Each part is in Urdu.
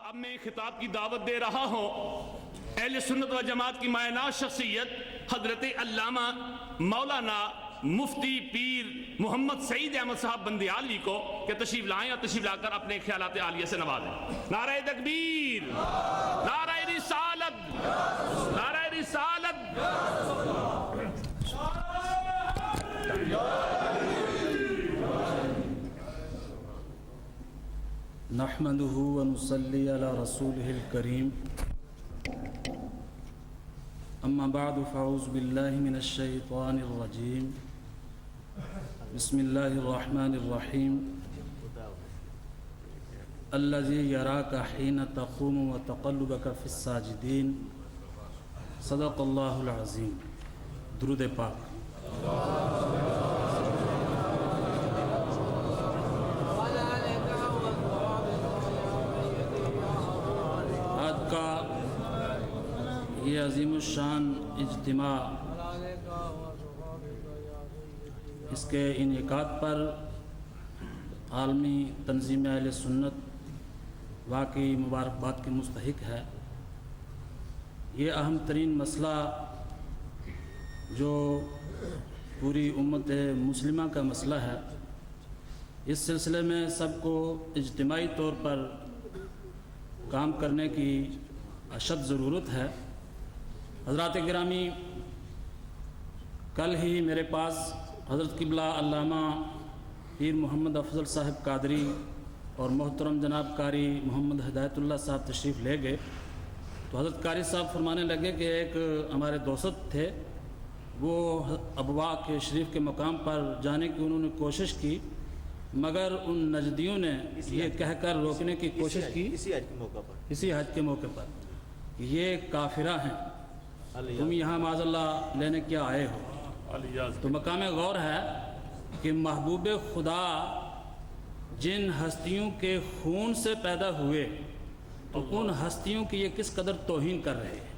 اب میں خطاب کی دعوت دے رہا ہوں اہل سنت و جماعت کی مایہ شخصیت حضرت علامہ مولانا مفتی پیر محمد سعید احمد صاحب بندیالی کو کہ تشریف لائیں اور تشریف لا کر اپنے خیالات عالیہ سے نوازیں۔ نعرہ تکبیر، نعرہ رسالت، نعرہ رسالت۔ نحمده ونصلي على رسوله الكريم اما بعد فاعوذ بالله من الشيطان الرجيم بسم الله الرحمن الرحيم الذي يراك حين تقوم وتقلبك في الساجدين صدق الله العظيم۔ درود پاک۔ یہ عظیم الشان اجتماع، اس کے انعقاد پر عالمی تنظیم اہل سنت واقعی مبارکباد کے مستحق ہے۔ یہ اہم ترین مسئلہ جو پوری امت مسلمہ کا مسئلہ ہے، اس سلسلے میں سب کو اجتماعی طور پر کام کرنے کی اشد ضرورت ہے۔ حضرات گرامی، کل ہی میرے پاس حضرت قبلہ علامہ پیر محمد افضل صاحب قادری اور محترم جناب قاری محمد ہدایت اللہ صاحب تشریف لے گئے، تو حضرت قاری صاحب فرمانے لگے کہ ایک ہمارے دوست تھے، وہ ابوا کے شریف کے مقام پر جانے کی انہوں نے کوشش کی، مگر ان نجدیوں نے یہ کہہ کر روکنے کی کوشش کی اسی حج کے موقع پر کہ یہ کافرہ ہیں، تم یہاں معاذ اللہ لینے کیا آئے ہو۔ تو مقام غور ہے کہ محبوب خدا جن ہستیوں کے خون سے پیدا ہوئے تو ان ہستیوں کی یہ کس قدر توہین کر رہے ہیں۔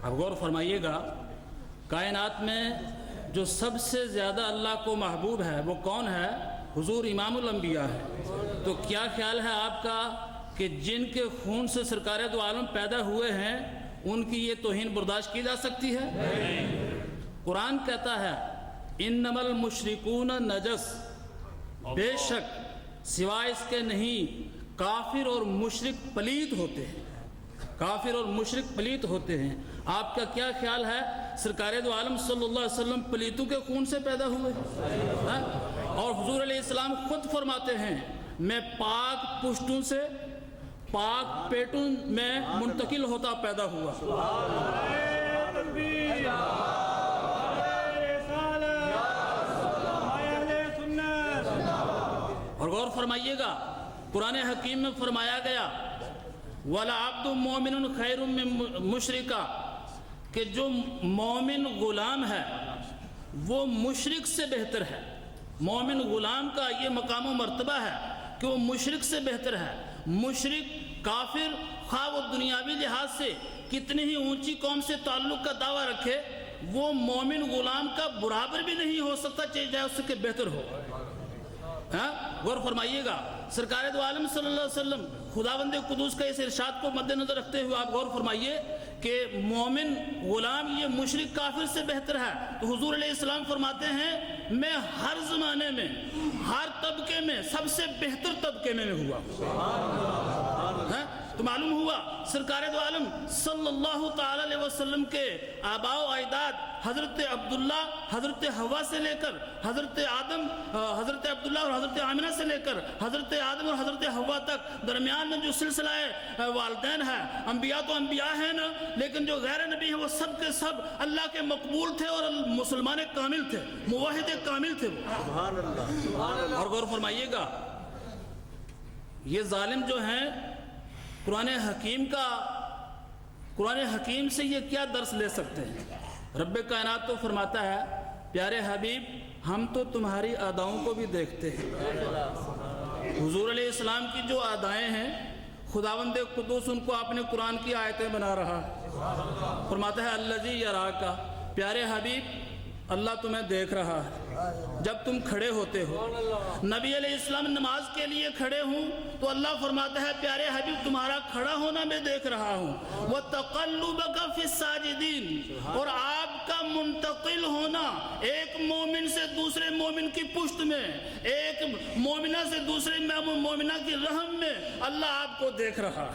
اب غور فرمائیے گا، کائنات میں جو سب سے زیادہ اللہ کو محبوب ہے وہ کون ہے؟ حضور امام الانبیاء ہے۔ تو کیا خیال ہے آپ کا کہ جن کے خون سے سرکار دو عالم پیدا ہوئے ہیں ان کی یہ توہین برداشت کی جا سکتی ہے؟ قرآن کہتا ہے انما المشرکون نجس، بے شک سوائے اس کے نہیں کافر اور مشرک پلید ہوتے ہیں، کافر اور مشرک پلید ہوتے ہیں۔ آپ کا کیا خیال ہے سرکار دو عالم صلی اللہ علیہ وسلم پلیتوں کے خون سے پیدا ہوئے؟ اور حضور علیہ السلام خود فرماتے ہیں میں پاک پشتوں سے پاک پیٹوں میں منتقل ہوتا پیدا ہوا۔ اور غور فرمائیے گا، قرآن حکیم میں فرمایا گیا وَلَعَبْدٌ مُؤْمِنٌ خَيْرٌ مِّن مُشْرِكَ، کہ جو مومن غلام ہے وہ مشرک سے بہتر ہے۔ مومن غلام کا یہ مقام و مرتبہ ہے کہ وہ مشرک سے بہتر ہے۔ مشرک کافر خواہ وہ دنیاوی لحاظ سے کتنی ہی اونچی قوم سے تعلق کا دعویٰ رکھے، وہ مومن غلام کا برابر بھی نہیں ہو سکتا چاہے اس سے بہتر ہو۔ غور فرمائیے گا، سرکار دو عالم صلی اللہ علیہ وسلم خداوند قدوس کا اس ارشاد کو مد نظر رکھتے ہوئے آپ غور فرمائیے کہ مومن غلام یہ مشرک کافر سے بہتر ہے، تو حضور علیہ السلام فرماتے ہیں میں ہر زمانے میں ہر طبقے میں سب سے بہتر طبقے میں ہوا۔ تو معلوم ہوا سرکار دو عالم صلی اللہ تعالی علیہ وسلم کے آباء و اجداد حضرت عبداللہ حضرت حوا سے لے کر حضرت آدم حضرت عبداللہ اور حضرت آمنہ سے لے کر حضرت آدم اور حضرت حوا تک درمیان میں جو سلسلہ والدین ہے، انبیاء تو انبیاء ہیں نا، لیکن جو غیر نبی ہیں وہ سب کے سب اللہ کے مقبول تھے اور مسلمان کامل تھے، موحد کامل تھے وہ۔ اور غور فرمائیے گا، یہ ظالم جو ہیں قرآن حکیم سے یہ کیا درس لے سکتے ہیں؟ رب کائنات تو فرماتا ہے پیارے حبیب ہم تو تمہاری اداؤں کو بھی دیکھتے ہیں۔ حضور علیہ السلام کی جو ادائیں ہیں خداوند قدوس ان کو اپنے قرآن کی آیتیں بنا رہا ہے۔ فرماتا ہے الذی یراک، پیارے حبیب اللہ تمہیں دیکھ رہا ہے۔ جب تم کھڑے ہوتے ہو۔ نبی علیہ السلام نماز کے لیے کھڑے ہوں تو اللہ فرماتا ہے پیارے حبیب تمہارا کھڑا ہونا میں دیکھ رہا ہوں، وَتَقَلُّبَكَ فِي السَّاجِدِينَ، اور آپ کا منتقل ہونا ایک مومن سے دوسرے مومن کی پشت میں، ایک مومنہ سے دوسرے مومنہ کی رحم میں اللہ آپ کو دیکھ رہا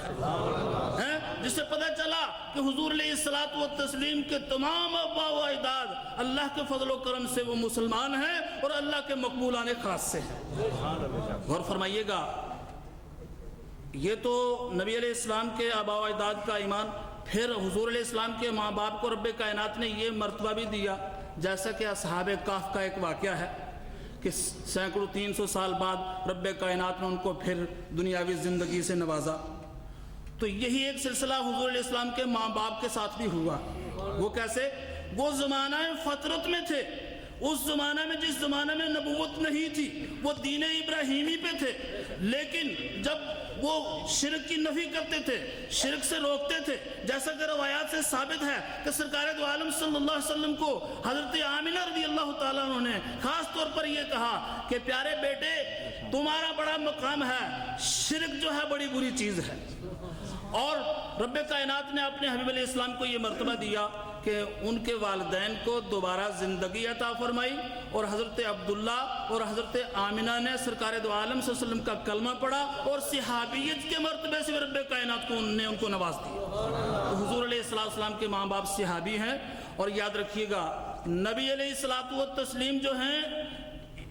ہے، جس سے پتہ چلا کہ حضور علیہ الصلوۃ والتسلیم کے تمام آباء و اجداد اللہ کے فضل و کرم سے وہ مسلمان ہیں اور اللہ کے مقبولان خاص سے ہیں۔ غور فرمائیے گا، یہ تو نبی علیہ السلام کے آباء و اجداد کا ایمان، پھر حضور علیہ السلام کے ماں باپ کو رب کائنات نے یہ مرتبہ بھی دیا، جیسا کہ اصحاب کہف کا ایک واقعہ ہے کہ سینکڑوں 300 سال بعد رب کائنات نے ان کو پھر دنیاوی زندگی سے نوازا۔ تو یہی ایک سلسلہ حضور علیہ السلام کے ماں باپ کے ساتھ بھی ہوا۔ وہ کیسے؟ وہ زمانہ فطرت میں تھے، اس زمانہ میں جس زمانہ میں نبوت نہیں تھی، وہ دین ابراہیمی پہ تھے، لیکن جب وہ شرک کی نفی کرتے تھے، شرک سے روکتے تھے، جیسا کہ روایات سے ثابت ہے کہ سرکار دو عالم صلی اللہ علیہ وسلم کو حضرت آمنہ رضی اللہ تعالیٰ عنہ نے خاص طور پر یہ کہا کہ پیارے بیٹے تمہارا بڑا مقام ہے، شرک جو ہے بڑی بری چیز ہے۔ اور رب کائنات نے اپنے حبیب علیہ السلام کو یہ مرتبہ دیا کہ ان کے والدین کو دوبارہ زندگی عطا فرمائی، اور حضرت عبداللہ اور حضرت آمنہ نے سرکار دو عالم صلی اللہ علیہ وسلم کا کلمہ پڑھا اور صحابیت کے مرتبے سے رب کائنات نے ان کو نواز دیا۔ تو حضور علیہ السلام کے ماں باپ صحابی ہیں، اور یاد رکھیے گا نبی علیہ الصلوۃ والتسلیم جو ہیں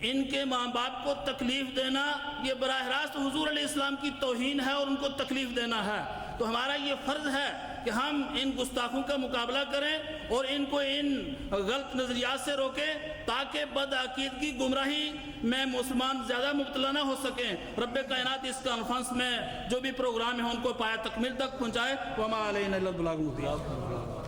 ان کے ماں باپ کو تکلیف دینا یہ براہ راست حضور علیہ السلام کی توہین ہے اور ان کو تکلیف دینا ہے۔ تو ہمارا یہ فرض ہے کہ ہم ان گستاخوں کا مقابلہ کریں اور ان کو ان غلط نظریات سے روکیں تاکہ بدعقیدگی گمراہی میں مسلمان زیادہ مبتلا نہ ہو سکیں۔ رب کائنات اس کانفرنس میں جو بھی پروگرام ہے ان کو پایہ تکمیل تک پہنچائے۔ وما علینا الا البلاغ المبین۔